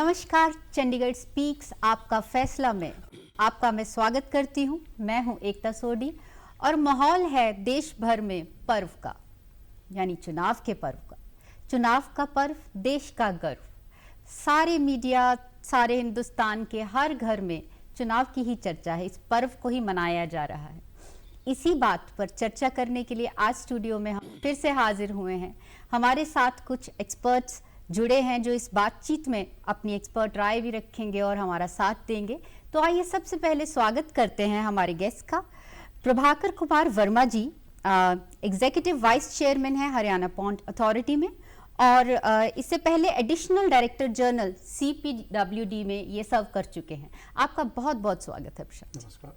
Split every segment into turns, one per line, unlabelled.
नमस्कार, चंडीगढ़ स्पीक्स आपका फैसला में आपका मैं स्वागत करती हूं। मैं हूं एकता सोडी और माहौल है देश भर में पर्व का, यानी चुनाव के पर्व का। चुनाव का पर्व, देश का गर्व। सारे मीडिया, सारे हिंदुस्तान के हर घर में चुनाव की ही चर्चा है। इस पर्व को ही मनाया जा रहा है। इसी बात पर चर्चा करने के लिए आज स्टूडियो में हम फिर से हाजिर हुए हैं। हमारे साथ कुछ एक्सपर्ट्स जुड़े हैं जो इस बातचीत में अपनी एक्सपर्ट राय भी रखेंगे और हमारा साथ देंगे। तो आइए सबसे पहले स्वागत करते हैं हमारे गेस्ट का। प्रभाकर कुमार वर्मा जी एग्जीक्यूटिव वाइस चेयरमैन हैं हरियाणा पॉन्ड अथॉरिटी में, और इससे पहले एडिशनल डायरेक्टर जनरल CPWD में ये सर्व कर चुके हैं। आपका बहुत बहुत स्वागत है प्रशांत।
नमस्कार।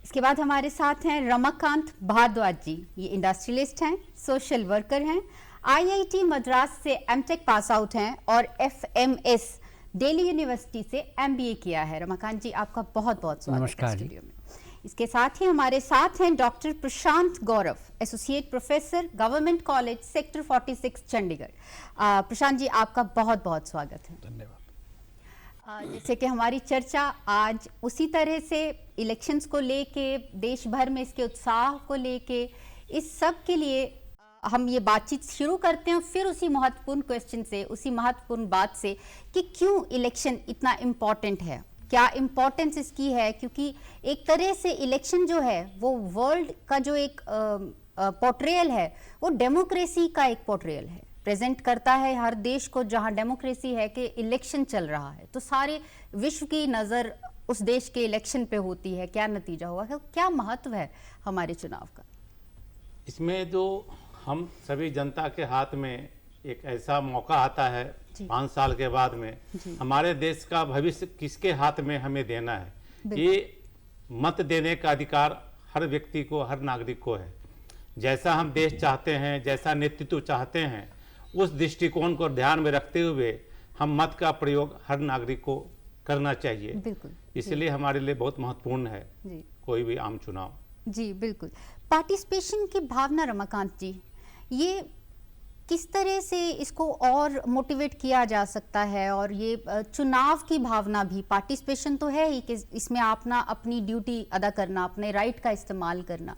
इसके बाद हमारे साथ हैं रमाकांत भारद्वाज जी। ये इंडस्ट्रियलिस्ट हैं, सोशल वर्कर हैं, IIT मद्रास से MTech पास आउट हैं और FMS दिल्ली यूनिवर्सिटी से MBA किया है। रमाकांत जी, आपका बहुत बहुत स्वागत है स्टूडियो में। इसके साथ ही हमारे साथ हैं doctor Prashant Gaurav, associate professor, government college sector 46 Chandigarh. Prashant ji, आपका बहुत बहुत स्वागत है।
धन्यवाद।
जैसे कि हमारी चर्चा आज उसी तरह से इलेक्शंस को लेके, देश भर में इसके उत्साह को लेके, इस सब के लिए हम ये बातचीत शुरू करते हैं। फिर उसी महत्वपूर्ण क्वेश्चन से, उसी महत्वपूर्ण बात से कि क्यों इलेक्शन इतना इम्पॉर्टेंट है, क्या इम्पोर्टेंस इसकी है। क्योंकि एक तरह से इलेक्शन जो है वो वर्ल्ड का जो एक पोर्ट्रेयल है, वो डेमोक्रेसी का एक पोर्ट्रेयल है, प्रेजेंट करता है हर देश को जहां डेमोक्रेसी है कि इलेक्शन चल रहा है तो सारे विश्व की नज़र उस देश के इलेक्शन पे होती है। क्या नतीजा हुआ है, क्या महत्व है हमारे चुनाव का।
इसमें जो हम सभी जनता के हाथ में एक ऐसा मौका आता है 5 साल के बाद में, हमारे देश का भविष्य किसके हाथ में हमें देना है। ये मत देने का अधिकार हर व्यक्ति को, हर नागरिक को है। जैसा हम देश चाहते हैं, जैसा नेतृत्व चाहते हैं, उस दृष्टिकोण को ध्यान में रखते हुए हम मत का प्रयोग हर नागरिक को करना चाहिए। इसलिए हमारे लिए बहुत महत्वपूर्ण है कोई भी आम चुनाव।
जी बिल्कुल। पार्टिसिपेशन की भावना, रमाकांत जी, ये किस तरह से इसको और मोटिवेट किया जा सकता है। और ये चुनाव की भावना भी, पार्टिसिपेशन तो है ही कि इसमें अपनी ड्यूटी अदा करना, अपने राइट का इस्तेमाल करना,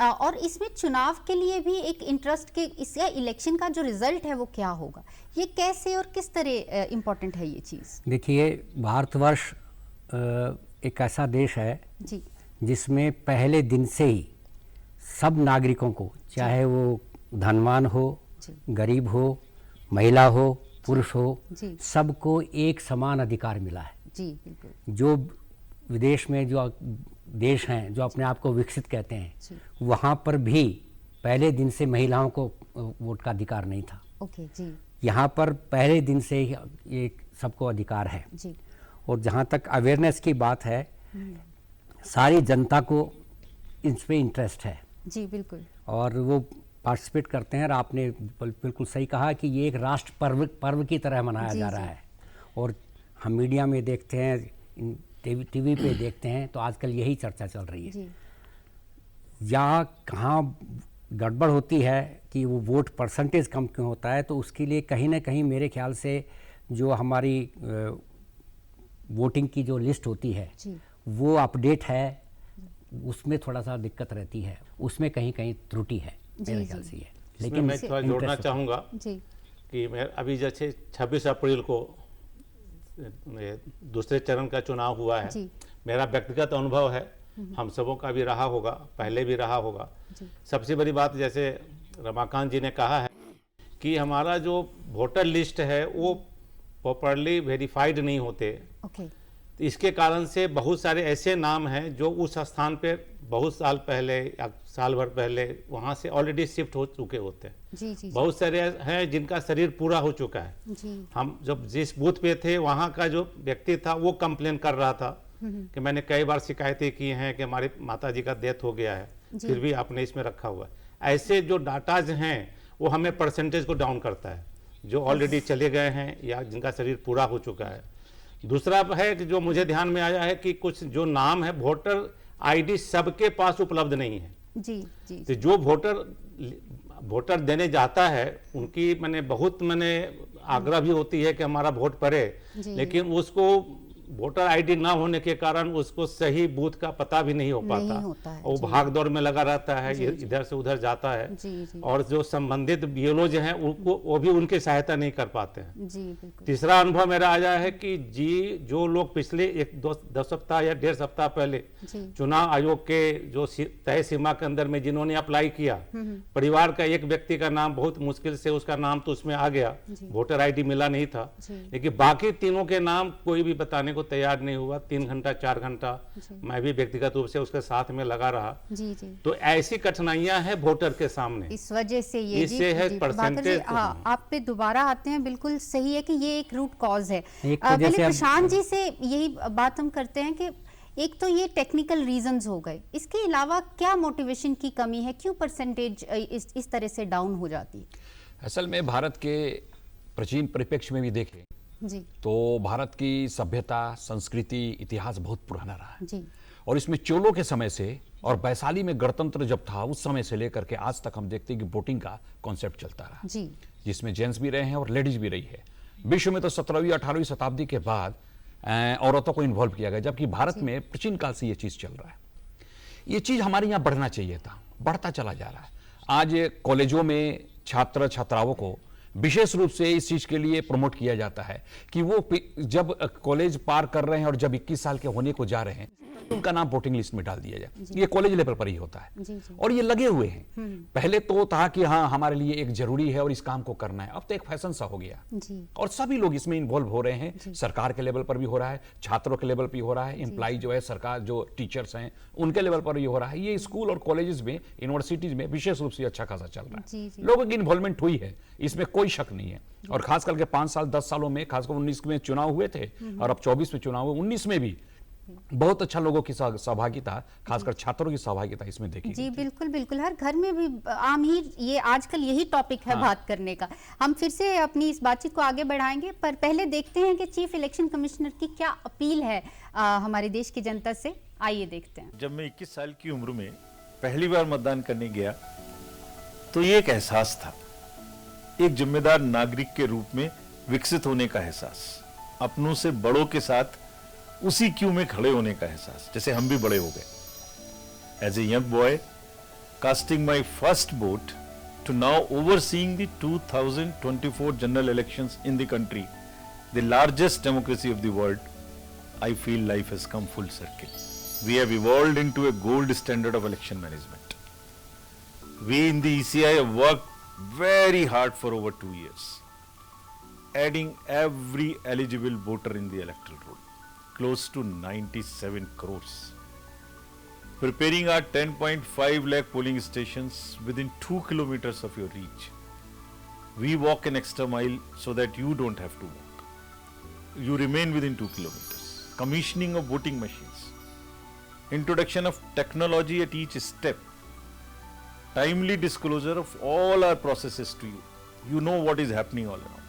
और इसमें चुनाव के लिए भी एक इंटरेस्ट के इसका इलेक्शन का जो रिजल्ट है वो क्या होगा, ये कैसे और किस तरह इम्पोर्टेंट है ये चीज़।
देखिए, भारतवर्ष एक ऐसा देश है जी जिसमें पहले दिन से ही सब नागरिकों को, चाहे वो धनवान हो, गरीब हो, महिला हो, पुरुष हो, सबको एक समान अधिकार मिला है।
जी बिल्कुल।
जो विदेश में जो देश हैं जो अपने आप को विकसित कहते हैं, वहाँ पर भी पहले दिन से महिलाओं को वोट का अधिकार नहीं था।
ओके जी। यहाँ
पर पहले दिन से ही ये सबको अधिकार है जी। और जहाँ तक अवेयरनेस की बात है, सारी जनता को इस पे इंटरेस्ट है
जी बिल्कुल, और
वो पार्टिसिपेट करते हैं। और आपने बिल्कुल सही कहा कि ये एक राष्ट्र पर्व की तरह मनाया जा रहा है। और हम मीडिया में देखते हैं, टीवी पे देखते हैं, तो आजकल यही चर्चा चल रही है। यहाँ कहाँ गड़बड़ होती है कि वो वोट परसेंटेज कम क्यों होता है, तो उसके लिए कहीं ना कहीं मेरे ख्याल से जो हमारी वोटिंग की जो लिस्ट होती है वो अपडेट है, उसमें थोड़ा सा दिक्कत रहती है, उसमें कहीं कहीं त्रुटि है मेरे ख्याल से।
लेकिन मैं थोड़ा जोड़ना चाहूँगा कि मैं अभी जैसे 26 अप्रैल को दूसरे चरण का चुनाव हुआ है। मेरा व्यक्तिगत अनुभव है, हम सबों का भी रहा होगा, पहले भी रहा होगा। सबसे बड़ी बात, जैसे रमाकांत जी ने कहा है कि हमारा जो वोटर लिस्ट है वो प्रॉपरली वेरीफाइड नहीं होते। तो इसके कारण से बहुत सारे ऐसे नाम हैं जो उस स्थान पे बहुत साल पहले या साल भर पहले वहाँ से ऑलरेडी शिफ्ट हो चुके होते हैं। बहुत सारे हैं जिनका शरीर पूरा हो चुका है। हम जब जिस बूथ पे थे वहाँ का जो व्यक्ति था वो कंप्लेन कर रहा था कि मैंने कई बार शिकायतें की हैं कि हमारी माताजी का डेथ हो गया है, फिर भी आपने इसमें रखा हुआ है। ऐसे जो डाटाज हैं वो हमें परसेंटेज को डाउन करता है, जो ऑलरेडी चले गए हैं या जिनका शरीर पूरा हो चुका है। दूसरा है कि जो मुझे ध्यान में आया है कि कुछ जो नाम है वोटर आईडी सबके पास उपलब्ध नहीं है। जी। तो जो वोटर देने जाता है उनकी मैंने बहुत आग्रह भी होती है कि हमारा वोट पड़े, लेकिन उसको वोटर आईडी ना होने के कारण उसको सही बूथ का पता भी नहीं हो पाता, वो भाग दौड़ में लगा रहता है, इधर से उधर जाता है, और जो संबंधित बीएलओ जो हैं वो भी उनकी सहायता नहीं कर पाते हैं। तीसरा अनुभव मेरा आया है कि जो लोग पिछले 10 सप्ताह या 1.5 सप्ताह पहले चुनाव आयोग के जो तय सीमा के अंदर में जिन्होंने अप्लाई किया, परिवार का एक व्यक्ति का नाम बहुत मुश्किल से उसका नाम तो उसमें आ गया, वोटर आई डी मिला नहीं था, लेकिन बाकी तीनों के नाम कोई भी बताने को तैयार नहीं हुआ। 3 घंटा 4 घंटा मैं भी व्यक्तिगत रूप से उसके साथ में लगा रहा। तो ऐसी कठिनाइयां हैं वोटर के सामने,
इस वजह से ये
इससे है परसेंटेज।
आप पे दोबारा आते हैं, बिल्कुल सही है कि ये एक रूट कॉज है। पहले प्रशांत जी से यही बात हम करते हैं कि एक तो ये टेक्निकल रीजंस हो गए, इसके अलावा क्या मोटिवेशन की कमी है, क्यों परसेंटेज इस तरह से डाउन हो जाती है?
असल में भारत के प्राचीन परिप्रेक्ष्य में भी देखें
जी,
तो भारत की सभ्यता, संस्कृति, इतिहास बहुत पुराना रहा है
जी,
और इसमें चोलों के समय से और वैशाली में गणतंत्र जब था उस समय से लेकर के आज तक हम देखते हैं कि वोटिंग का कॉन्सेप्ट चलता रहा
जी,
जिसमें जेंट्स भी रहे हैं और लेडीज भी रही है। विश्व में तो 17वीं 18वीं शताब्दी के बाद औरतों को इन्वॉल्व किया गया, जबकि भारत में प्राचीन काल से ये चीज चल रहा है। ये चीज हमारे यहाँ बढ़ना चाहिए था, बढ़ता चला जा रहा है। आज कॉलेजों में छात्र छात्राओं को विशेष रूप से इस चीज के लिए प्रमोट किया जाता है कि वो जब कॉलेज पार कर रहे हैं और जब 21 साल के होने को जा रहे हैं तो उनका नाम वोटिंग लिस्ट में डाल दिया जाए। ये कॉलेज लेवल पर ही होता है
जी।
और ये लगे हुए हैं। पहले तो था कि हाँ हमारे लिए एक जरूरी है और इस काम को करना है, अब तो एक फैशन सा हो गया
जी।
और सभी लोग इसमें इन्वॉल्व हो रहे हैं। सरकार के लेवल पर भी हो रहा है, छात्रों के लेवल पर भी हो रहा है, एम्प्लॉय जो है सरकार जो टीचर्स हैं उनके लेवल पर भी हो रहा है। ये स्कूल और कॉलेजेस में, यूनिवर्सिटीज में विशेष रूप से अच्छा खासा चल रहा है। लोगों की इन्वॉल्वमेंट हुई है, इसमें कोई शक नहीं है। और खास करके 5 साल 10 सालों में, खासकर 19 में चुनाव हुए थे और अब 24 में चुनाव हुए, 19 में भी बहुत अच्छा लोगों की सहभागिता, खासकर छात्रों की सहभागिता इसमें देखी
जी। बिल्कुल बिल्कुल, हर घर में भी आम ही ये आजकल यही टॉपिक है बात करने का। हम फिर से अपनी इस बातचीत को आगे बढ़ाएंगे, पर पहले देखते हैं कि चीफ इलेक्शन कमिश्नर की क्या अपील है हमारे देश की जनता से। आइए देखते हैं।
जब मैं 21 साल की उम्र में पहली बार मतदान करने गया तो ये एक एहसास था, एक जिम्मेदार नागरिक के रूप में विकसित होने का एहसास, अपनों से बड़ों के साथ उसी क्यू में खड़े होने का एहसास, जैसे हम भी बड़े हो गए। As a young boy casting my first vote to now overseeing the 2024 general elections in the country, the largest democracy of the world, I feel life has come full circle. We have evolved into a gold standard of election management. We in the ECI have worked very hard for over 2 years, adding every eligible voter in the electoral roll, close to 97 crores. Preparing our 10.5 lakh polling stations within 2 kilometers of your reach. We walk an extra mile so that you don't have to walk. You remain within 2 kilometers. Commissioning of voting machines. Introduction of technology at each step, timely disclosure of all our processes to you. You know what is happening all around.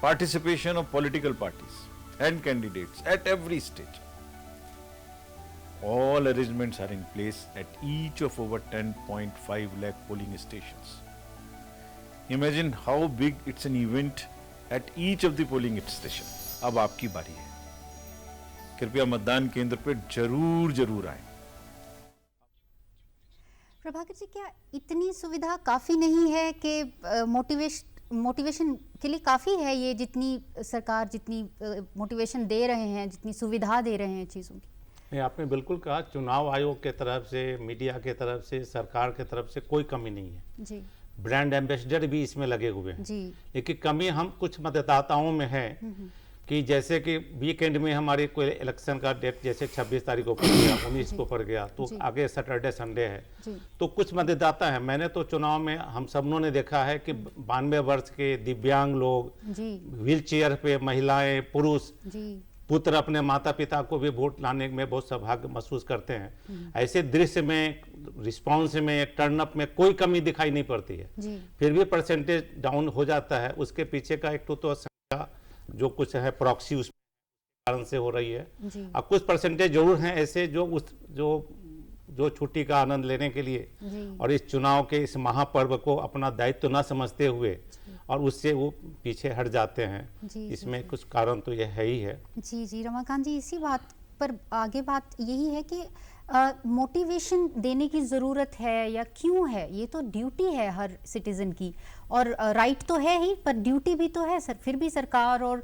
Participation of political parties and candidates at every stage. All arrangements are in place at each of over 10.5 lakh polling stations. Imagine how big it's an event at each of the polling station. अब आपकी बारी है, कृपया मतदान केंद्र पर जरूर आए।
प्रभाकर जी, क्या इतनी सुविधा काफी नहीं है कि मोटिवेशन के लिए काफी है ये, जितनी सरकार जितनी मोटिवेशन दे रहे हैं, जितनी सुविधा दे रहे हैं चीजों की?
नहीं, आपने बिल्कुल कहा, चुनाव आयोग के तरफ से, मीडिया के तरफ से, सरकार के तरफ से कोई कमी नहीं है
जी।
ब्रांड एम्बेसडर भी इसमें लगे हुए हैं
जी।
लेकिन कमी हम कुछ मतदाताओं में है कि जैसे कि वीकेंड में हमारे कोई इलेक्शन का डेट जैसे 26 तारीख को पड़ गया, 19 को पड़ गया, तो आगे सैटरडे संडे है, तो कुछ मतदाता है। मैंने तो चुनाव में हम सबनों ने देखा है कि 92 वर्ष के दिव्यांग लोग, व्हील चेयर पे महिलाएं, पुरुष, पुत्र अपने माता पिता को भी वोट लाने में बहुत सौभाग्य महसूस करते हैं। ऐसे दृश्य में, रिस्पांस में, टर्नअप में कोई कमी दिखाई नहीं पड़ती है। फिर भी परसेंटेज डाउन हो जाता है। उसके पीछे का एक तो संख्या जो कुछ है प्रॉक्सी उसके कारण से हो रही है। अब कुछ परसेंटेज जरूर हैं ऐसे जो जो छुट्टी का आनंद लेने के लिए और इस चुनाव के इस महापर्व को अपना दायित्व न समझते हुए और उससे वो पीछे हट जाते हैं। इसमें कुछ कारण तो यह है ही है।
जी रमाकांत जी, इसी बात पर आगे बात यही है कि मोटिवेशन देने की ज़रूरत है या क्यों है? ये तो ड्यूटी है हर सिटीज़न की, और राइट तो है ही, पर ड्यूटी भी तो है सर। फिर भी सरकार और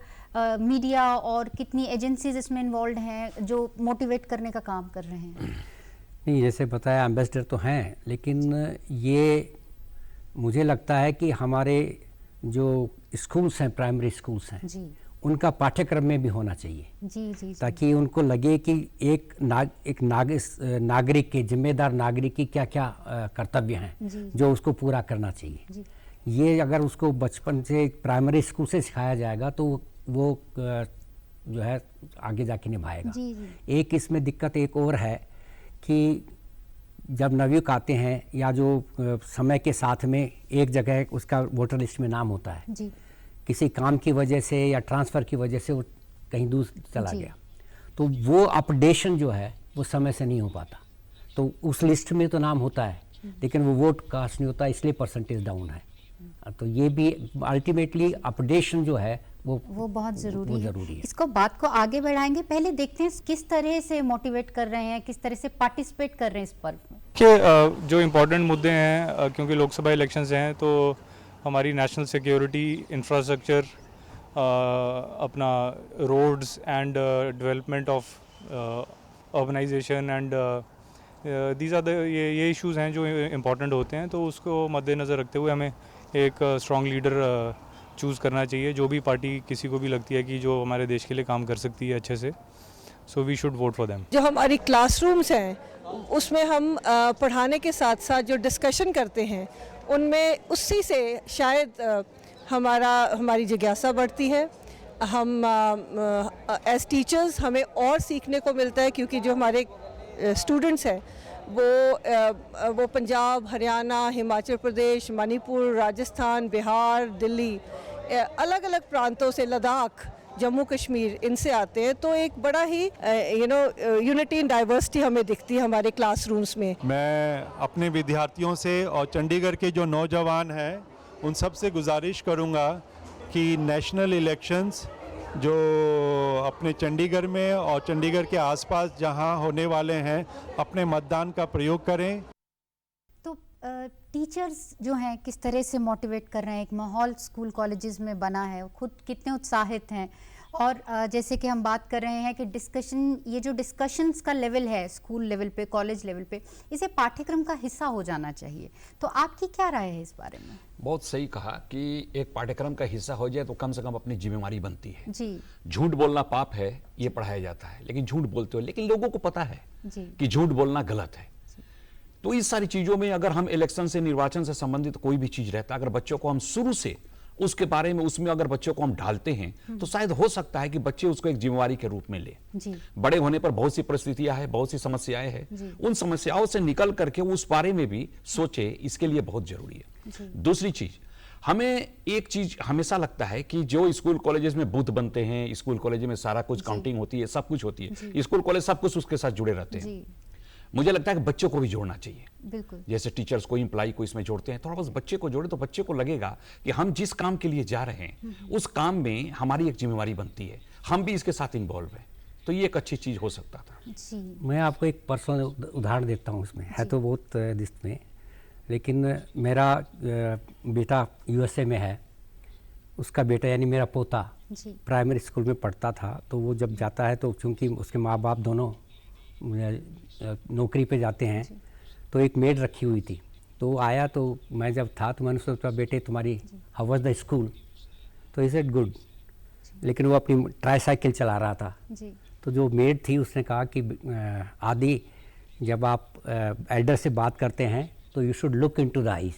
मीडिया और कितनी एजेंसीज इसमें इन्वॉल्व हैं जो मोटिवेट करने का काम कर रहे हैं।
नहीं, जैसे बताया एम्बेसडर तो हैं, लेकिन ये मुझे लगता है कि हमारे जो स्कूल्स हैं, प्राइमरी स्कूल्स हैं, उनका पाठ्यक्रम में भी होना चाहिए। जी। ताकि उनको लगे कि एक नागरिक के, जिम्मेदार नागरिक की क्या क्या कर्तव्य हैं जो उसको पूरा करना चाहिए। ये अगर उसको बचपन से प्राइमरी स्कूल से सिखाया जाएगा तो वो जो है आगे जाके निभाएगा। एक इसमें दिक्कत एक और है कि जब नवयुवक आते हैं या जो समय के साथ में एक जगह उसका वोटर लिस्ट में नाम होता है, किसी काम की वजह से या ट्रांसफ़र की वजह से वो कहीं दूर चला गया, तो वो अपडेशन जो है वो समय से नहीं हो पाता। तो उस लिस्ट में तो नाम होता है लेकिन वो वोट कास्ट नहीं होता, इसलिए परसेंटेज डाउन है। तो ये भी अल्टीमेटली अपडेशन जो है वो बहुत ज़रूरी है।
इसको बात को आगे बढ़ाएंगे, पहले देखते हैं किस तरह से मोटिवेट कर रहे हैं, किस तरह से पार्टिसिपेट कर रहे हैं इस पर्व में।
कि जो इम्पोर्टेंट मुद्दे हैं, क्योंकि लोकसभा इलेक्शंस हैं, तो हमारी नेशनल सिक्योरिटी, इंफ्रास्ट्रक्चर, अपना roads and development of urbanisation and these are the ये इश्यूज़ हैं जो इम्पोर्टेंट होते हैं। तो उसको मद्देनज़र रखते हुए हमें एक स्ट्रॉन्ग लीडर चूज़ करना चाहिए, जो भी पार्टी किसी को भी लगती है कि जो हमारे देश के लिए काम कर सकती है अच्छे से। So we should vote for them.
जो हमारी क्लासरूम्स हैं उसमें हम पढ़ाने के साथ साथ जो डिस्कशन करते हैं उनमें उससे से शायद हमारी जिज्ञासा बढ़ती है। हम एज टीचर्स हमें और सीखने को मिलता है, क्योंकि जो हमारे स्टूडेंट्स हैं वो पंजाब, हरियाणा, हिमाचल प्रदेश, मणिपुर, राजस्थान, बिहार, दिल्ली, अलग अलग प्रांतों से, लद्दाख, जम्मू कश्मीर, इनसे आते हैं। तो एक बड़ा ही यूनिटी इन डाइवर्सिटी हमें दिखती है हमारे क्लासरूम्स में।
मैं अपने विद्यार्थियों से और चंडीगढ़ के जो नौजवान हैं उन सब से गुजारिश करूंगा कि नेशनल इलेक्शंस जो अपने चंडीगढ़ में और चंडीगढ़ के आसपास जहां होने वाले हैं, अपने मतदान का प्रयोग करें।
तो टीचर्स जो हैं किस तरह से मोटिवेट कर रहे हैं? एक माहौल स्कूल कॉलेजेस में बना है, खुद कितने उत्साहित हैं, और जैसे कि हम बात कर रहे हैं कि ये जो डिस्कशंस का लेवल है स्कूल लेवल पे, कॉलेज लेवल पे, इसे पाठ्यक्रम का हिस्सा हो जाना चाहिए। तो आपकी क्या राय है इस बारे में?
बहुत सही कहा कि एक पाठ्यक्रम का हिस्सा हो जाए तो कम से कम अपनी जिम्मेवारी बनती है।
जी।
झूठ बोलना पाप है, ये पढ़ाया जाता है, लेकिन झूठ बोलते हो, लेकिन लोगों को पता है कि झूठ बोलना गलत है। तो इस सारी चीजों में अगर हम इलेक्शन से, निर्वाचन से संबंधित कोई भी चीज रहता है, अगर बच्चों को हम शुरू से उसके बारे में, उसमें अगर बच्चों को हम ढालते हैं तो शायद हो सकता है कि बच्चे उसको एक जिम्मेवारी के रूप में ले। बड़े होने पर बहुत सी परिस्थितियां हैं, बहुत सी समस्याएं हैं, उन समस्याओं से निकल करके उस बारे में भी सोचे, इसके लिए बहुत जरूरी है। दूसरी चीज, हमें एक चीज हमेशा लगता है कि जो स्कूल कॉलेजेस में बूथ बनते हैं, स्कूल कॉलेज में सारा कुछ काउंटिंग होती है, सब कुछ होती है, स्कूल कॉलेज सब कुछ उसके साथ जुड़े रहते हैं। मुझे लगता है कि बच्चों को भी जोड़ना चाहिए।
बिल्कुल।
जैसे टीचर्स को, एम्प्लॉय को इसमें जोड़ते हैं, थोड़ा बस बच्चे को जोड़े तो बच्चे को लगेगा कि हम जिस काम के लिए जा रहे हैं उस काम में हमारी एक जिम्मेवारी बनती है, हम भी इसके साथ इन्वॉल्व हैं। तो ये एक अच्छी चीज हो सकता था।
मैं आपको एक पर्सनल उदाहरण देता हूँ, इसमें है तो बहुत दिस्त में, लेकिन मेरा बेटा यूएसए में है, उसका बेटा यानी मेरा पोता प्राइमरी स्कूल में पढ़ता था। तो वो जब जाता है तो चूँकि उसके माँ बाप दोनों नौकरी पे जाते हैं, तो एक मेड रखी हुई थी। तो आया, तो मैं जब था तो मैंने सोचा, बेटे तुम्हारी हाउ वाज द स्कूल? तो ही सेड गुड। लेकिन वो अपनी ट्राईसाइकिल चला रहा था। तो जो मेड थी उसने कहा कि आदि, जब आप एल्डर से बात करते हैं तो you should look into the eyes.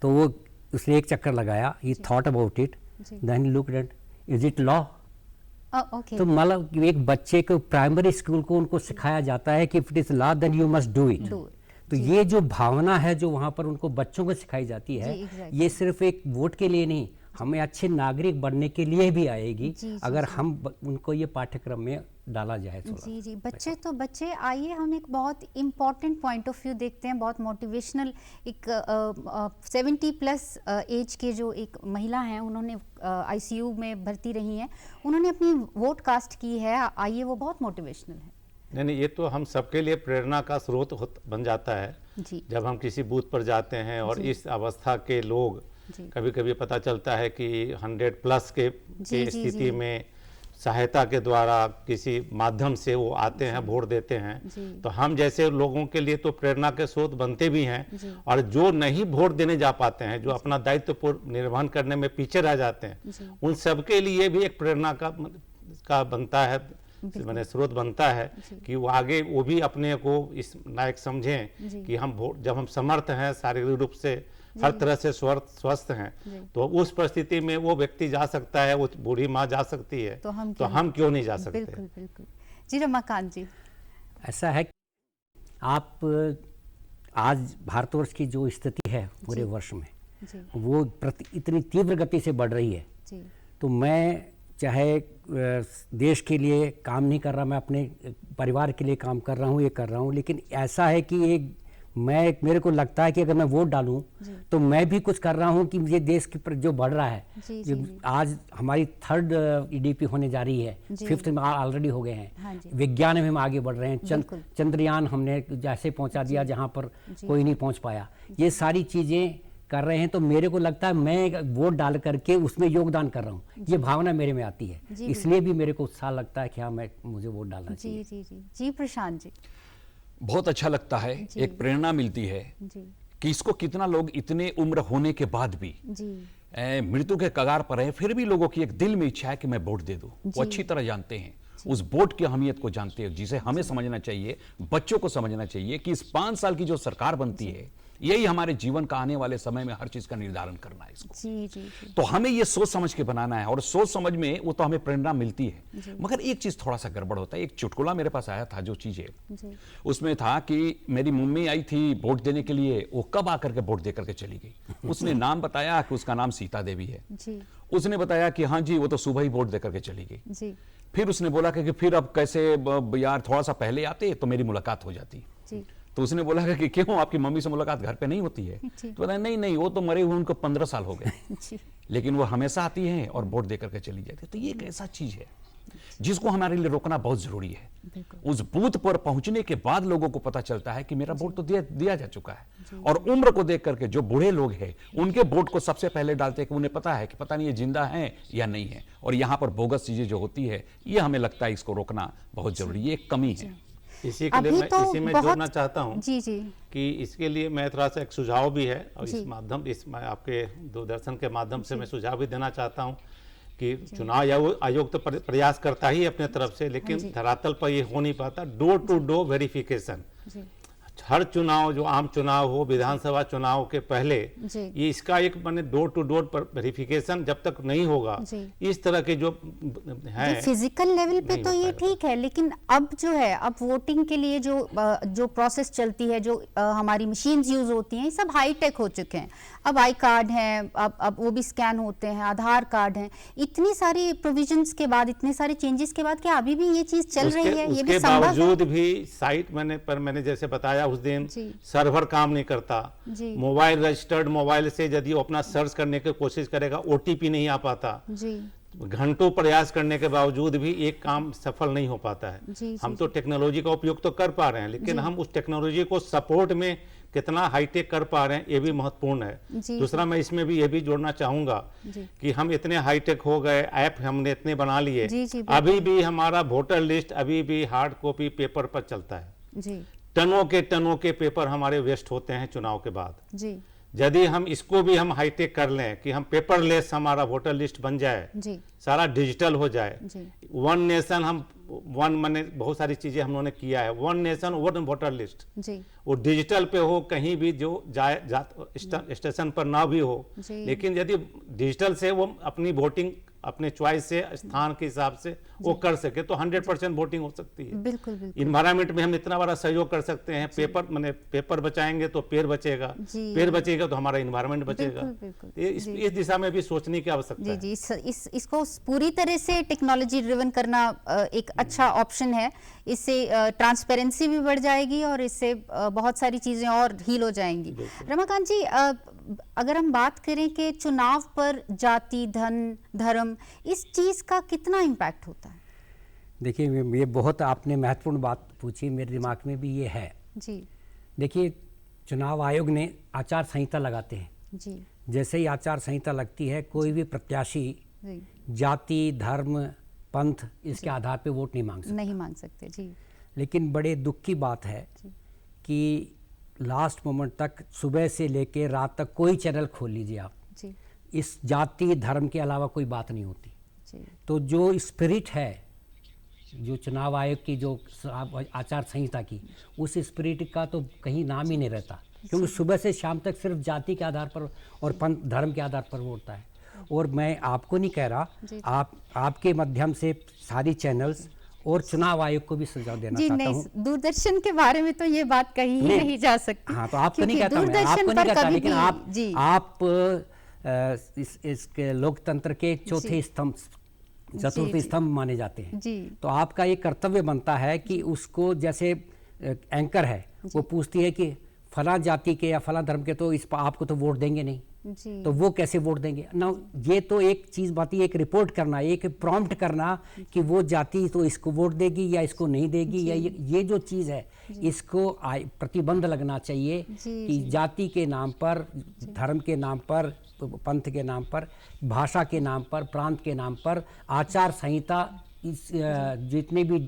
तो वो उसने एक चक्कर लगाया, he thought about it, then he looked at, is it law? तो मतलब एक बच्चे को प्राइमरी स्कूल को उनको सिखाया जाता है कि if it is law then you must do it. तो ये जो भावना है जो वहाँ पर उनको बच्चों को सिखाई जाती है, ये सिर्फ एक वोट के लिए नहीं, हमें अच्छे नागरिक बनने के लिए भी आएगी
जी,
अगर
जी।
हम उनको ये पाठ्यक्रम में डाला जाए थोड़ा।
जी जी, बच्चे तो बच्चे, आइए हम एक बहुत इम्पॉर्टेंट पॉइंट ऑफ व्यू देखते हैं, बहुत मोटिवेशनल। एक 70+ एज के जो एक महिला हैं, उन्होंने ICU में भर्ती रही हैं, उन्होंने अपनी वोट कास्ट की है। आइए, वो बहुत मोटिवेशनल है।
नहीं, ये तो हम सबके लिए प्रेरणा का स्रोत बन जाता है
जी
जब हम किसी बूथ पर जाते हैं और इस अवस्था के लोग,
जी
कभी कभी पता चलता है कि 100+
जी,
के
जी,
स्थिति
जी।
में सहायता के द्वारा किसी माध्यम से वो आते हैं, वोट देते हैं,
जी।
तो हम जैसे लोगों के लिए तो प्रेरणा के स्रोत बनते भी हैं।
जी।
और जो नहीं वोट देने जा पाते हैं, जो अपना दायित्व निर्वहन करने में पीछे रह जाते हैं,
जी।
उन सबके लिए भी एक प्रेरणा का बनता है, मैंने स्रोत बनता है कि वो आगे वो भी अपने को इस लायक समझें कि हम वोट, जब हम समर्थ हैं, शारीरिक रूप से हर तरह से स्वस्थ हैं, तो उस परिस्थिति में वो व्यक्ति जा सकता है, वो बूढ़ी माँ जा सकती है, तो हम क्यों नहीं जा सकते?
बिल्कुल बिल्कुल। जी रमाकांत जी,
ऐसा है कि आप आज भारतवर्ष की जो स्थिति है पूरे वर्ष में,
जी
वो इतनी तीव्र गति से बढ़ रही है।
जी
तो मैं चाहे देश के लिए काम नहीं कर रहा, मैं अपने परिवार के लिए काम कर रहा हूँ, ये कर रहा हूँ, लेकिन ऐसा है कि मेरे को लगता है कि अगर मैं वोट डालूं तो मैं भी कुछ कर रहा हूं कि ये देश की जो बढ़ रहा है,
जी,
जो
जी।
आज हमारी 3rd EDP होने जा रही है,
जी।
5th में ऑलरेडी हो गए हैं।
हाँ जी।
विज्ञान में हम आगे बढ़ रहे हैं।
बिल्कुल।
चंद्रयान हमने जैसे पहुंचा दिया जहां पर कोई नहीं पहुंच पाया। ये सारी चीजें कर रहे हैं, तो मेरे को लगता है मैं वोट डाल करके उसमें योगदान कर रहा हूँ, ये भावना मेरे में आती है,
जी,
इसलिए भी मेरे को उत्साह लगता है कि हाँ मुझे वोट डालना चाहिए।
जी जी जी जी प्रशांत जी,
बहुत अच्छा लगता है,
जी।
एक प्रेरणा मिलती है
जी
कि इसको कितना लोग इतने उम्र होने के बाद भी
जी
मृत्यु के कगार पर हैं, फिर भी लोगों की एक दिल में इच्छा है कि मैं वोट दे दूं। वो अच्छी तरह जानते हैं, उस वोट की अहमियत को जानते हैं, जिसे हमें समझना चाहिए, बच्चों को समझना चाहिए कि इस 5 साल की जो सरकार बनती है, यही हमारे जीवन का आने वाले समय में हर चीज का निर्धारण करना है इसको।
जी जी जी
तो हमें ये सोच समझ के बनाना है, और सोच समझ में वो तो हमें प्रेरणा मिलती है। मगर एक चीज थोड़ा सा गड़बड़ होता है। एक चुटकुला मेरे पास आया था, जो चीज है
जी
उसमें था कि मेरी मम्मी आई थी वोट देने के लिए, वो कब आकर के वोट देकर के चली गई। उसने नाम बताया कि उसका नाम सीता देवी है।
जी
उसने बताया कि हाँ जी, वो तो सुबह ही वोट देकर के चली गई।
जी
फिर उसने बोला कि फिर अब कैसे यार, थोड़ा सा पहले आते तो मेरी मुलाकात हो जाती।
जी
तो उसने बोला कि क्यों, आपकी मम्मी से मुलाकात घर पे नहीं होती है?
जी।
तो बताया नहीं नहीं, वो तो मरे हुए उनको 15 साल हो गए,
जी
लेकिन वो हमेशा आती हैं और वोट देकर के चली जाती है। तो ये एक ऐसा चीज है जिसको हमारे लिए रोकना बहुत जरूरी है।
बिल्कुल।
उस बूथ पर पहुंचने के बाद लोगों को पता चलता है कि मेरा वोट तो दिया जा चुका है। और उम्र को देख करके जो बूढ़े लोग हैं, उनके वोट को सबसे पहले डालते हैं कि उन्हें पता है कि पता नहीं ये जिंदा है या नहीं है। और यहाँ पर बोगस चीजें जो होती है, ये हमें लगता है इसको रोकना बहुत जरूरी है, ये एक कमी है।
इसी के लिए
अभी
मैं
तो
इसी में
बहुत-
जोड़ना चाहता हूँ
जी जी
कि इसके लिए मैं थोड़ा सा एक सुझाव भी है, और
जी।
मैं आपके दूरदर्शन के माध्यम से मैं सुझाव भी देना चाहता हूँ कि चुनाव आयोग तो प्रयास करता ही अपने तरफ से, लेकिन
जी।
धरातल पर ये हो नहीं पाता। डोर टू डोर वेरिफिकेशन,
जी
हर चुनाव, जो आम चुनाव हो, विधानसभा चुनाव के पहले,
जी।
ये इसका एक माने डोर टू डोर पर वेरिफिकेशन जब तक नहीं होगा,
जी।
इस तरह के जो है
फिजिकल लेवल पे
नहीं
तो
हो
ये
पाएगा।
ठीक है, लेकिन अब जो है, अब वोटिंग के लिए जो प्रोसेस चलती है, जो हमारी मशीन्स यूज होती हैं, ये सब हाई टेक हो चुके हैं। अब आई कार्ड हैं, अब वो भी स्कैन होते हैं, आधार कार्ड हैं। इतनी सारी प्रोविजंस के बाद, इतने सारे चेंजेस के बाद, क्या अभी भी ये चीज चल रही है? ये भी
उसके
संभव है?
बावजूद भी साइट मैंने जैसे बताया उस दिन,
जी।
सर्वर काम नहीं करता।
जी।
मोबाइल रजिस्टर्ड मोबाइल से यदि वो अपना सर्च करने की कोशिश करेगा, OTP नहीं आ पाता।
जी
घंटों प्रयास करने के बावजूद भी एक काम सफल नहीं हो पाता है।
जी,
हम
जी,
तो टेक्नोलॉजी का उपयोग तो कर पा रहे हैं, लेकिन हम उस टेक्नोलॉजी को सपोर्ट में कितना हाईटेक कर पा रहे हैं, ये भी महत्वपूर्ण है।
जी,
दूसरा, मैं इसमें भी ये भी जोड़ना चाहूंगा
जी।
कि हम इतने हाईटेक हो गए, ऐप हमने इतने बना लिए,
जी, जी, बिल्कुल।
अभी भी हमारा वोटर लिस्ट अभी भी हार्ड कॉपी पेपर पर चलता है।
जी
टनों के पेपर हमारे वेस्ट होते हैं चुनाव के बाद।
जी
यदि हम इसको भी हम हाईटेक कर लें कि हम पेपरलेस हमारा वोटर लिस्ट बन जाए,
जी
सारा डिजिटल हो जाए,
जी।
वन नेशन, मैंने बहुत सारी चीजें हम लोगों ने किया है, one nation one voter list,
जी
वो डिजिटल पे हो, कहीं भी जो स्टेशन पर ना भी हो,
जी।
लेकिन यदि डिजिटल से वो अपनी वोटिंग अपने चॉइस से, स्थान के हिसाब से वो कर सके तो 100% वोटिंग हो सकती है।
बिल्कुल बिल्कुल।
इन्वायरमेंट में हम इतना बड़ा सहयोग कर सकते हैं, पेपर बचाएंगे तो पेड़ बचेगा, पेड़ बचेगा तो हमारा इन्वायरमेंट बचेगा। इस दिशा में भी सोचने की आवश्यकता है।
जी, इसको पूरी तरह से टेक्नोलॉजी ड्रिवन करना एक अच्छा ऑप्शन है। इससे ट्रांसपेरेंसी भी बढ़ जाएगी और इससे बहुत सारी चीजें और हील हो जाएंगी। रमाकांत जी, अगर हम बात करें कि चुनाव पर जाति, धर्म, इस चीज का कितना इम्पैक्ट होता है?
देखिए, ये बहुत आपने महत्वपूर्ण बात पूछी, मेरे दिमाग में भी ये है
जी।
देखिए, चुनाव आयोग ने आचार संहिता लगाते हैं
जी।
जैसे ही आचार संहिता लगती है, कोई भी प्रत्याशी जाति, धर्म, पंथ इसके आधार पे वोट नहीं मांग सकते जी। लेकिन बड़े दुख की बात है कि लास्ट मोमेंट तक, सुबह से लेकर रात तक, कोई चैनल खोल लीजिए आप जी, इस जाति धर्म के अलावा कोई बात नहीं होती जी। तो जो स्पिरिट है, जो चुनाव आयोग की जो आचार संहिता की, उस स्पिरिट का तो कहीं नाम ही नहीं रहता, क्योंकि सुबह से शाम तक सिर्फ जाति के आधार पर और पंथ धर्म के आधार पर होता है। और मैं आपको नहीं कह रहा, आपके माध्यम से सारी चैनल्स और चुनाव आयोग को भी सुझाव देना चाहता हूँ।
दूरदर्शन के बारे में तो ये बात कही ही नहीं जा सकती।
हाँ, तो आपको नहीं कहता, मैं आपको नहीं कहता, लेकिन आप इसके लोकतंत्र के चौथे स्तंभ, चतुर्थ स्तंभ माने जाते हैं जी। तो आपका ये कर्तव्य बनता है कि उसको, जैसे एंकर है वो पूछती है कि फला जाति के या फला धर्म के, तो इस पर आपको तो वोट देंगे नहीं जी। तो वो कैसे वोट देंगे ना? ये तो एक चीज बात है, एक रिपोर्ट करना, एक प्रॉम्प्ट करना कि वो जाति तो इसको वोट देगी या इसको नहीं देगी, या ये जो चीज है इसको प्रतिबंध लगना चाहिए कि जाति के नाम पर, धर्म के नाम पर, पंथ के नाम पर, भाषा के नाम पर, प्रांत के नाम पर आचार संहिता जितने भी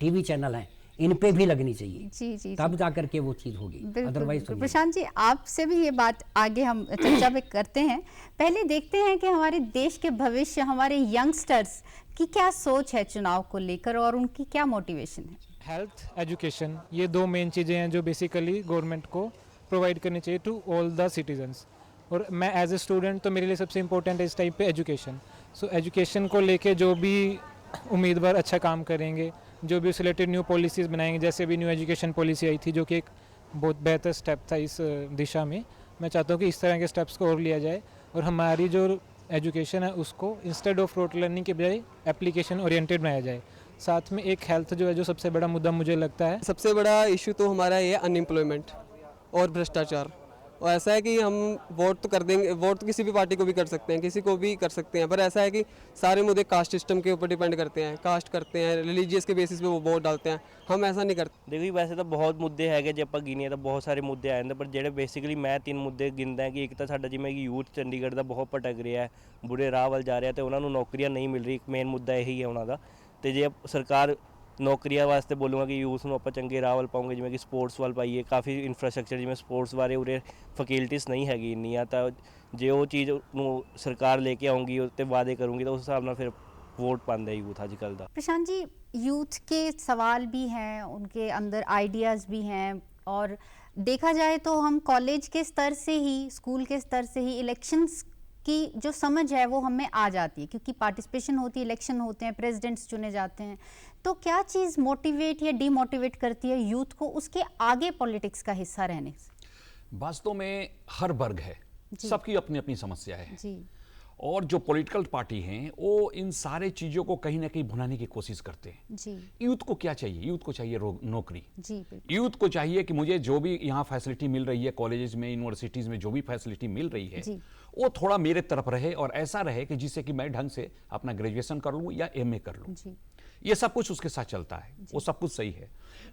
टीवी चैनल हैं इन पे भी लगनी चाहिए जी, तब जाकर के वो चीज़ होगी। अदरवाइज
प्रशांत जी, आपसे भी ये बात आगे हम चर्चा पे करते हैं। पहले देखते हैं कि हमारे देश के भविष्य, हमारे यंगस्टर्स की क्या सोच है चुनाव को लेकर और उनकी क्या मोटिवेशन है।
हेल्थ, एजुकेशन, ये दो मेन चीज़ें हैं जो बेसिकली गवर्नमेंट को प्रोवाइड करनी चाहिए टू ऑल द सिटीजन्स। और मैं एज ए स्टूडेंट, तो मेरे लिए सबसे इम्पोर्टेंट है इस टाइम पे एजुकेशन। सो एजुकेशन को लेके जो भी उम्मीदवार अच्छा काम करेंगे, जो भी रिलेटेड न्यू पॉलिसीज़ बनाएंगे, जैसे भी न्यू एजुकेशन पॉलिसी आई थी जो कि एक बहुत बेहतर स्टेप था इस दिशा में, मैं चाहता हूँ कि इस तरह के स्टेप्स को और लिया जाए और हमारी जो एजुकेशन है उसको इंस्टेड ऑफ रोट लर्निंग के बजाय एप्लीकेशन ओरिएंटेड बनाया जाए। साथ में एक हेल्थ जो है, जो सबसे बड़ा मुद्दा मुझे लगता है,
सबसे बड़ा इशू तो हमारा ये अनएम्प्लॉयमेंट और भ्रष्टाचार। और ऐसा है कि हम वोट तो कर देंगे, वोट तो किसी भी पार्टी को भी कर सकते हैं, किसी को भी कर सकते हैं, पर ऐसा है कि सारे मुद्दे कास्ट सिस्टम के ऊपर डिपेंड करते हैं, कास्ट करते हैं, रिलीजियस के बेसिस पे वो वोट डालते हैं। हम ऐसा नहीं करते।
देखो वैसे तो बहुत मुद्दे है, जे ਆਪਾਂ ਗਿਣੀਏ ਤਾਂ ਬਹੁਤ ਸਾਰੇ ਮੁੱਦੇ ਆ ਜਾਂਦੇ, ਪਰ ਜਿਹੜੇ ਬੇਸਿਕਲੀ ਮੈਂ 3 ਮੁੱਦੇ ਗਿਣਦਾ ਕਿ ਇੱਕ ਤਾਂ ਸਾਡਾ ਜਿਵੇਂ ਕਿ ਯੂਥ ਚੰਡੀਗੜ੍ਹ ਦਾ ਬਹੁਤ ਭਟਕ ਰਿਹਾ ਹੈ, ਬੁਰੇ ਰਾਹ ਵੱਲ ਜਾ ਰਿਹਾ ਤੇ ਉਹਨਾਂ ਨੂੰ ਨੌਕਰੀਆਂ ਨਹੀਂ ਮਿਲ ਰਹੀ, ਇੱਕ ਮੇਨ ਮੁੱਦਾ ਇਹੀ ਹੈ ਉਹਨਾਂ ਦਾ। ਤੇ ਜੇ ਸਰਕਾਰ ਨੌਕਰੀਆਂ ਵਾਸਤੇ ਬੋਲੂਗਾ ਕਿ ਯੂਥ ਨੂੰ ਆਪਾਂ ਚੰਗੇ ਰਾਹ ਵੱਲ ਪਾਉਂਗੇ, ਜਿਵੇਂ ਕਿ ਸਪੋਰਟਸ ਵੱਲ ਪਾਈਏ, ਕਾਫੀ ਇਨਫਰਾਸਟਰਕਚਰ ਜਿਵੇਂ ਸਪੋਰਟਸ ਬਾਰੇ ਉਰੇ ਫੈਸਿਲਿਟੀਜ਼ ਨਹੀਂ ਹੈਗੀ ਇੰਨੀਆਂ, ਤਾਂ ਜੇ ਉਹ ਚੀਜ਼ ਨੂੰ ਸਰਕਾਰ ਲੈ ਕੇ ਆਉਂਗੀ ਤੇ ਵਾਅਦੇ ਕਰੂੰਗੀ ਤਾਂ ਉਸ ਹਿਸਾਬ ਨਾਲ ਫਿਰ वोट पाते हैं यूथ आजकल का।
प्रशांत जी, यूथ के सवाल भी हैं, उनके अंदर आइडियाज़ भी हैं, और देखा जाए तो हम कॉलेज के स्तर से ही, स्कूल के स्तर से ही इलेक्शंस की जो समझ है वो हमें आ जाती है, क्योंकि पार्टिसिपेशन होती है, इलेक्शन होते हैं, प्रेसिडेंट्स चुने जाते हैं। तो क्या चीज़ मोटिवेट या डीमोटिवेट करती है यूथ को उसके आगे पॉलिटिक्स का हिस्सा रहने से?
वास्तव में हर वर्ग है, सबकी अपनी अपनी समस्या है जी। और जो पॉलिटिकल पार्टी हैं वो इन सारे चीज़ों को कहीं ना कहीं भुनाने की कोशिश करते हैं जी। यूथ को क्या चाहिए? यूथ को चाहिए नौकरी जी। यूथ को चाहिए कि मुझे जो भी यहाँ फैसिलिटी मिल रही है, कॉलेजेस में, यूनिवर्सिटीज़ में जो भी फैसिलिटी मिल रही है वो थोड़ा मेरे तरफ रहे, और ऐसा रहे कि जिससे कि मैं ढंग से अपना ग्रेजुएशन कर लूँ या MA कर लूँ। ये सब कुछ उसके साथ चलता है, वो सब कुछ सही है।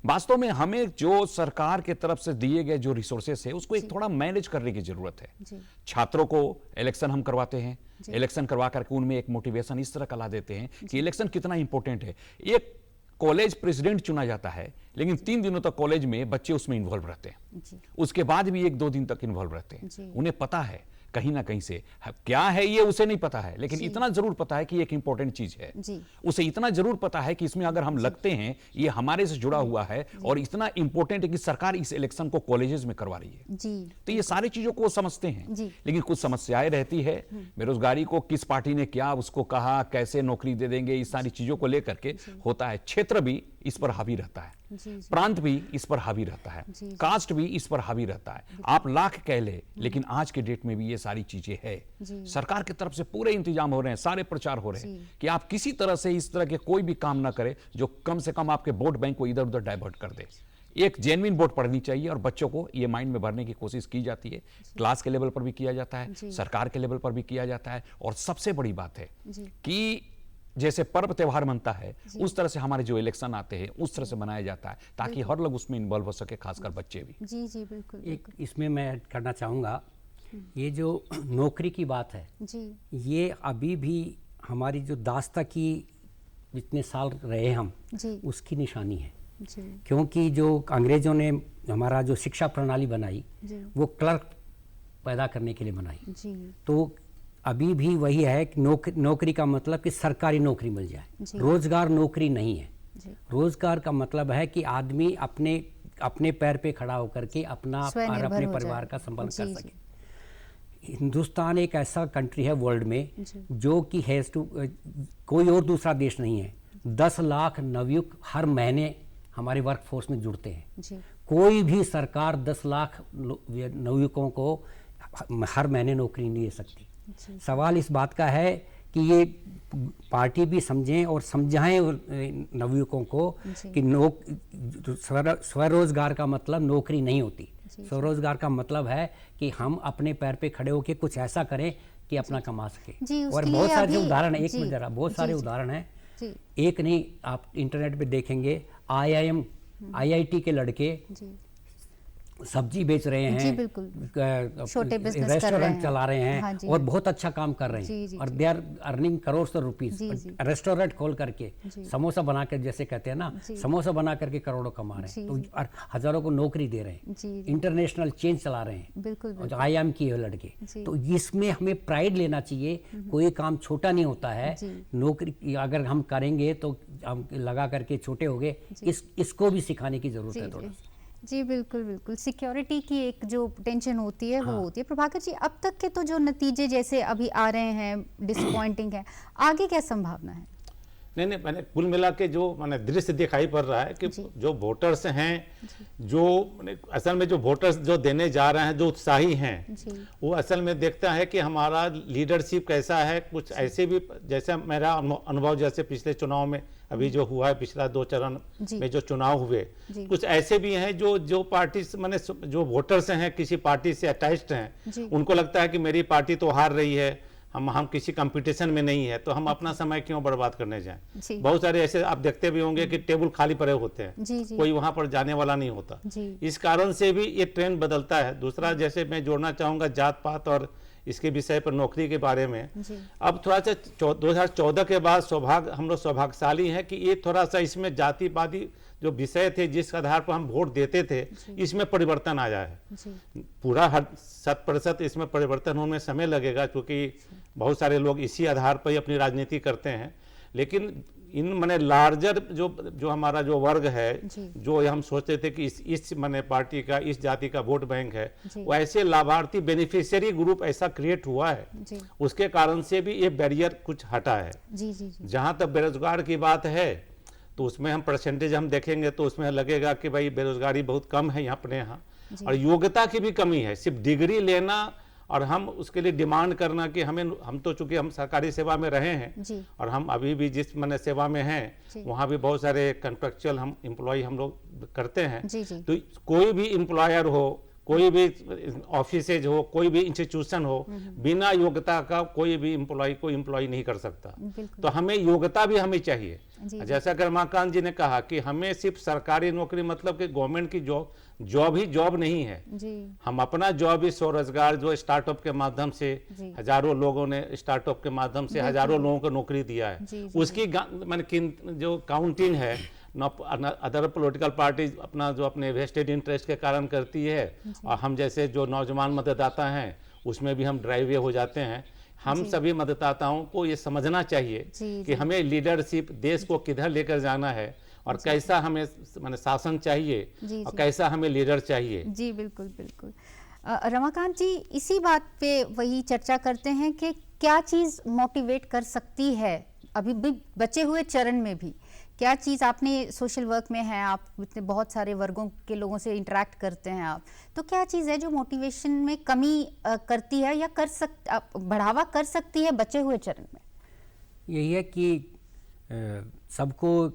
वास्तव में हमें जो सरकार के तरफ से दिए गए जो रिसोर्सेस है उसको एक थोड़ा मैनेज करने की जरूरत है। छात्रों को इलेक्शन हम करवाते हैं, इलेक्शन करवा करके उनमें एक मोटिवेशन इस तरह का ला देते हैं कि इलेक्शन कितना इंपॉर्टेंट है। एक कॉलेज प्रेसिडेंट चुना जाता है, लेकिन 3 दिनों तक कॉलेज में बच्चे उसमें इन्वॉल्व रहते हैं, उसके बाद भी 1-2 दिन तक इन्वॉल्व रहते हैं। उन्हें पता है कहीं ना कहीं से क्या है ये उसे नहीं पता है, लेकिन इतना जरूर पता है कि एक इंपॉर्टेंट चीज है। उसे इतना जरूर पता है कि इसमें अगर हम लगते हैं ये हमारे से जुड़ा हुआ है और इतना इंपॉर्टेंट है कि सरकार इस इलेक्शन को कॉलेजेस में करवा रही है। तो ये सारी चीजों को समझते हैं, लेकिन कुछ समस्याएं रहती है। बेरोजगारी को किस पार्टी ने क्या उसको कहा, कैसे नौकरी दे देंगे, इस सारी चीजों को लेकर के होता है। क्षेत्र भी इस पर हावी रहता है, प्रांत भी इस पर हावी रहता है, कास्ट भी इस पर हावी रहता है। आप लाख कह ले, लेकिन आज के डेट में भी ये सारी चीजें है। सरकार की तरफ से पूरे इंतजाम हो रहे हैं, सारे प्रचार हो रहे हैं कि आप किसी तरह से इस तरह के कोई भी काम ना करें जो कम से कम आपके वोट बैंक को इधर उधर डाइवर्ट कर दे। एक जेन्युइन वोट पढ़नी चाहिए और बच्चों को ये माइंड में भरने की कोशिश की जाती है। क्लास के लेवल पर भी किया जाता है, सरकार के लेवल पर भी किया जाता है। और सबसे बड़ी बात है कि जैसे पर्व त्योहार मनता है उस तरह से हमारे जो इलेक्शन आते हैं उस तरह से मनाया जाता है, ताकि हर लोग उसमें इन्वॉल्व हो सके, खासकर बच्चे भी।
जी जी बिल्कुल।
एक इसमें मैं ऐड करना चाहूँगा, ये जो नौकरी की बात है ये अभी भी हमारी जो दास्ता की जितने साल रहे हम उसकी निशानी है। क्योंकि जो अंग्रेजों ने हमारा जो शिक्षा प्रणाली बनाई वो क्लर्क पैदा करने के लिए बनाई। तो अभी भी वही है कि नौकरी का मतलब कि सरकारी नौकरी मिल जाए। रोजगार नौकरी नहीं है। रोजगार का मतलब है कि आदमी अपने पैर पे खड़ा होकर के अपना और अपने परिवार का संबंध कर सके। हिंदुस्तान एक ऐसा कंट्री है वर्ल्ड में जो कि हैज टू, कोई और दूसरा देश नहीं है। 10 लाख नवयुवक हर महीने हमारे वर्कफोर्स में जुड़ते हैं। कोई भी सरकार 10 लाख नवयुवकों को हर महीने नौकरी नहीं दे सकती। सवाल इस बात का है कि ये पार्टी भी समझें और समझाएं नवयुवकों को कि स्वरोजगार का मतलब नौकरी नहीं होती। स्वरोजगार का मतलब है कि हम अपने पैर पे खड़े होकर कुछ ऐसा करें कि अपना कमा सके। और बहुत सारे उदाहरण है, एक मिनट जरा, बहुत सारे उदाहरण हैं। एक नहीं, आप इंटरनेट पे देखेंगे IIT के लड़के सब्जी बेच रहे हैं,
छोटे बिजनेस
रेस्टोरेंट चला रहे हैं और बहुत अच्छा काम कर रहे हैं और they are earning crore rupees. Restaurant खोल करके समोसा बना कर, जैसे कहते हैं ना, समोसा बना करके करोड़ों कमा रहे हैं। तो हजारों को नौकरी दे रहे हैं, इंटरनेशनल चेन चला रहे हैं, IIM की लड़के। तो इसमें हमें प्राइड लेना चाहिए। कोई काम छोटा नहीं होता है। नौकरी अगर हम करेंगे तो हम लगा करके छोटे हो गए, इसको भी सिखाने की जरूरत है थोड़ा।
जी बिल्कुल बिल्कुल। सिक्योरिटी की एक जो टेंशन होती है वो होती है। प्रभाकर जी, अब तक के तो जो नतीजे जैसे अभी आ रहे हैं डिसअपॉइंटिंग है, आगे क्या संभावना है?
नहीं, मैंने कुल मिला के जो मैंने दृश्य दिखाई पड़ रहा है कि जो वोटर्स हैं, जो असल में जो वोटर्स जो देने जा रहे हैं, जो उत्साही हैं, वो असल में देखता है कि हमारा लीडरशिप कैसा है। कुछ ऐसे भी, जैसे मेरा अनुभव, जैसे पिछले चुनाव में अभी जो हुआ है, पिछला 2 चरण में जो चुनाव हुए, कुछ ऐसे भी हैं जो पार्टी मैंने जो वोटर्स हैं किसी पार्टी से अटैच्ड हैं, उनको लगता है कि मेरी पार्टी तो हार रही है, हम किसी कंपटीशन में नहीं है, तो हम अपना समय क्यों बर्बाद करने जाएं। बहुत सारे ऐसे आप देखते भी होंगे कि टेबल खाली पड़े होते हैं, कोई वहां पर जाने वाला नहीं होता। इस कारण से भी ये ट्रेंड बदलता है। दूसरा, जैसे मैं जोड़ना चाहूंगा जात पात और इसके विषय पर, नौकरी के बारे में। अब थोड़ा सा 2014 के बाद हम लोग सौभाग्यशाली हैं कि ये थोड़ा सा इसमें जातिवादी जो विषय थे, जिस आधार पर हम वोट देते थे, इसमें परिवर्तन आया है। पूरा 100% इसमें परिवर्तन होने में समय लगेगा, क्योंकि बहुत सारे लोग इसी आधार पर ही अपनी राजनीति करते हैं। लेकिन इन माने लार्जर जो हमारा जो वर्ग है, जो हम सोचते थे कि इस माने पार्टी का, इस जाति का वोट बैंक है, वो ऐसे लाभार्थी बेनिफिशियरी ग्रुप ऐसा क्रिएट हुआ है, उसके कारण से भी ये बैरियर कुछ हटा है। जहां तक बेरोजगार की बात है, तो उसमें हम परसेंटेज हम देखेंगे तो उसमें लगेगा कि भाई बेरोजगारी बहुत कम है अपने यहाँ। और योग्यता की भी कमी है। सिर्फ डिग्री लेना और हम उसके लिए डिमांड करना कि हम तो चूंकि हम सरकारी सेवा में रहे हैं और हम अभी भी जिस मैंने सेवा में हैं, वहाँ भी बहुत सारे कॉन्ट्रैक्चुअल हम एम्प्लॉय हम लोग करते हैं। तो कोई भी एम्प्लॉयर हो, कोई भी ऑफिसेज हो, कोई भी इंस्टीट्यूशन हो, बिना योग्यता का कोई भी एम्प्लॉय को एम्प्लॉय नहीं कर सकता। तो हमें योग्यता भी हमें चाहिए। जैसा कि रमाकांत जी ने कहा कि हमें सिर्फ सरकारी नौकरी मतलब कि गवर्नमेंट की जॉब ही जॉब नहीं है। हम अपना जॉब ही स्वरोजगार जो स्टार्टअप के माध्यम से हजारों लोगों ने स्टार्टअप के माध्यम से हजारों लोगों को नौकरी दिया है, उसकी जो काउंटिंग है अदर पॉलिटिकल पार्टी अपना जो अपने वेस्टेड इंटरेस्ट के कारण करती है, और हम जैसे जो नौजवान मतदाता हैं उसमें भी हम ड्राइव वे हो जाते हैं। हम सभी मतदाताओं को ये समझना चाहिए कि हमें लीडरशिप देश को किधर लेकर जाना है और कैसा हमें माने शासन चाहिए और कैसा हमें लीडर चाहिए।
जी बिल्कुल बिल्कुल। रमाकांत जी, इसी बात पे वही चर्चा करते हैं कि क्या चीज़ मोटिवेट कर सकती है अभी भी बचे हुए चरण में भी, क्या चीज़ आपने सोशल वर्क में है, आप इतने बहुत सारे वर्गों के लोगों से इंटरेक्ट करते हैं आप, तो क्या चीज़ है जो मोटिवेशन में कमी करती है या बढ़ावा कर सकती है बचे हुए चरण में?
यही है कि सबको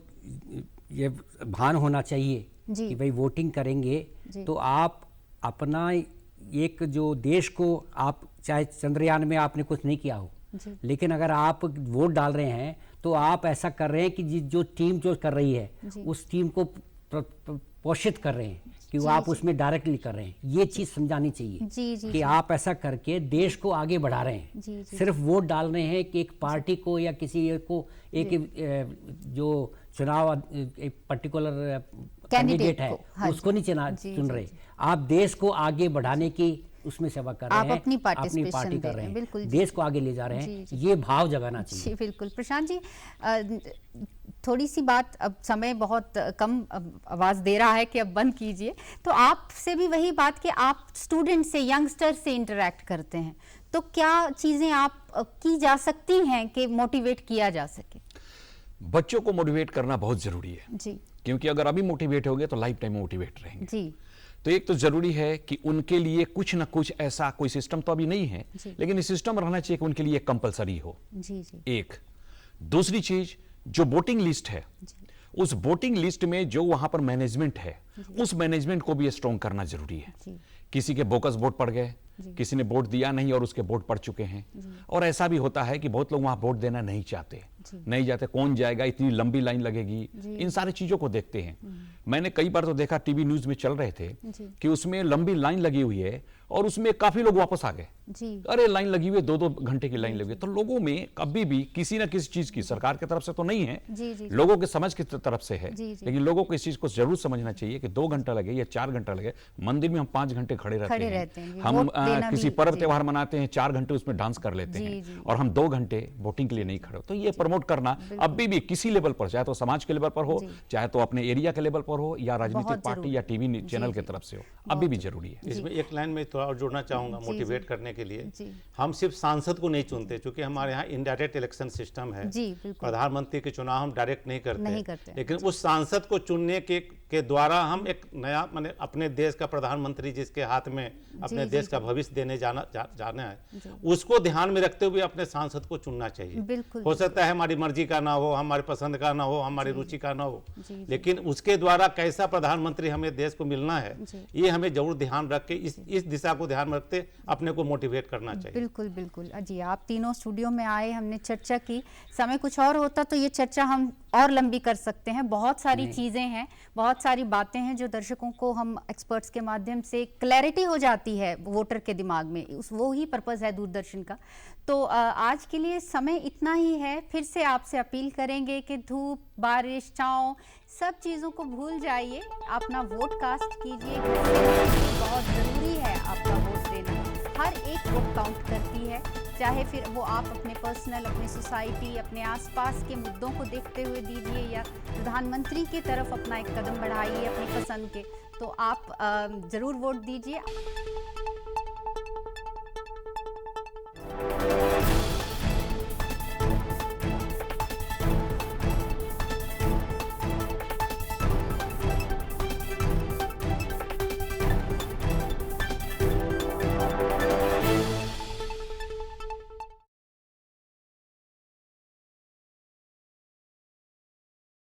ये भान होना चाहिए कि भाई वोटिंग करेंगे तो आप अपना एक जो देश को, आप चाहे चंद्रयान में आपने कुछ नहीं किया हो, लेकिन अगर आप वोट डाल रहे हैं तो आप ऐसा कर रहे हैं कि जो टीम जो कर रही है उस टीम को पोषित कर रहे हैं कि वो आप उसमें डायरेक्टली कर रहे हैं। ये चीज़ समझानी चाहिए कि आप ऐसा करके देश को आगे बढ़ा रहे हैं। सिर्फ वोट डाल रहे हैं कि एक पार्टी को या किसी को एक जो चुनाव एक पर्टिकुलर कैंडिडेट है उसको नहीं चुन रहे, आप देश को आगे बढ़ाने की उसमें सेवा कर रहे हैं,
अपनी
पार्टी कर रहे हैं, देश को आगे ले जा रहे हैं। ये भाव जगाना चाहिए।
बिल्कुल। प्रशांत जी, थोड़ी सी बात, अब समय बहुत कम आवाज़ दे रहा है कि अब बंद कीजिए, तो आपसे भी वही बात कि आप स्टूडेंट से, यंगस्टर से इंटरेक्ट करते हैं, तो क्या चीज़ें आप की जा सकती हैं कि मोटिवेट किया जा सके?
बच्चों को मोटिवेट करना बहुत जरूरी है
जी,
क्योंकि अगर अभी मोटिवेट हो गए तो लाइफ टाइम मोटिवेट रहेंगे
जी।
तो एक तो जरूरी है कि उनके लिए कुछ ना कुछ ऐसा कोई सिस्टम तो अभी नहीं है, लेकिन सिस्टम रहना चाहिए कि उनके लिए कंपलसरी हो।
जी जी।
एक दूसरी चीज, जो वोटिंग लिस्ट है उस वोटिंग लिस्ट में जो वहां पर मैनेजमेंट है उस मैनेजमेंट को भी स्ट्रॉन्ग करना जरूरी है। किसी के बोकस वोट पड़ गए, किसी ने वोट दिया नहीं और उसके वोट पड़ चुके हैं, और ऐसा भी होता है कि बहुत लोग वहां वोट देना नहीं चाहते, नहीं जाते, कौन जाएगा, इतनी लंबी लाइन लगेगी, इन सारी चीजों को देखते हैं। मैंने कई बार तो देखा, टीवी न्यूज में चल रहे थे कि उसमें लंबी लाइन लगी हुई है और उसमें काफी लोग वापस आ गए। अरे लाइन लगी हुई है, 2-2 घंटे की लाइन लगी है। तो लोगों में कभी भी किसी ना किसी चीज की, सरकार की तरफ से तो नहीं है, लोगों के समझ की तरफ से है, लेकिन लोगों को इस चीज को जरूर समझना चाहिए कि 2 घंटा लगे या 4 घंटा लगे। मंदिर में हम 5 घंटे खड़े रहते हैं, हम किसी पर्व त्योहार मनाते हैं, 4 घंटे उसमें डांस कर लेते हैं और हम 2 घंटे वोटिंग के लिए नहीं खड़े। तो ये प्रमोट करना अभी भी किसी लेवल पर, चाहे तो समाज के लेवल पर हो, चाहे तो अपने एरिया के लेवल पर हो, या राजनीतिक पार्टी या टीवी चैनल की तरफ से हो, अभी भी जरूरी है।
इसमें एक लाइन में थोड़ा और जोड़ना चाहूंगा मोटिवेट करने के लिए। हम सिर्फ सांसद को नहीं चुनते, क्योंकि हमारे यहाँ इनडायरेक्ट इलेक्शन सिस्टम है, प्रधानमंत्री के चुनाव हम डायरेक्ट नहीं करते, लेकिन उस सांसद को चुनने के द्वारा हम एक नया, माने अपने देश का प्रधानमंत्री जिसके हाथ में अपने देश का भविष्य देने जाना है, उसको ध्यान में रखते हुए अपने सांसद को चुनना चाहिए। हो सकता है हमारी मर्जी का ना हो, हमारी पसंद का ना हो, हमारी रुचि का ना हो, लेकिन उसके द्वारा कैसा प्रधानमंत्री हमें देश को मिलना है, ये हमें जरूर ध्यान रख के इस दिशा को ध्यान रखते अपने को मोटिवेट करना चाहिए।
बिल्कुल बिल्कुल। जी, आप तीनों स्टूडियो में आए, हमने चर्चा की। समय कुछ और होता तो ये चर्चा हम और लंबी कर सकते हैं। बहुत सारी चीज़ें हैं, बहुत सारी बातें हैं जो दर्शकों को हम एक्सपर्ट्स के माध्यम से क्लैरिटी हो जाती है वोटर के दिमाग में, वो ही पर्पज़ है दूरदर्शन का। तो आज के लिए समय इतना ही है। फिर से आपसे अपील करेंगे कि धूप, बारिश, छाँव, सब चीज़ों को भूल जाइए, अपना वोट कास्ट कीजिए। बहुत ज़रूरी है आपका वोट देना, हर एक वोट काउंट करती है, चाहे फिर वो आप अपने पर्सनल, अपने सोसाइटी, अपने आसपास के मुद्दों को देखते हुए दीजिए या प्रधानमंत्री की तरफ अपना एक कदम बढ़ाइए अपनी पसंद के। तो आप ज़रूर वोट दीजिए।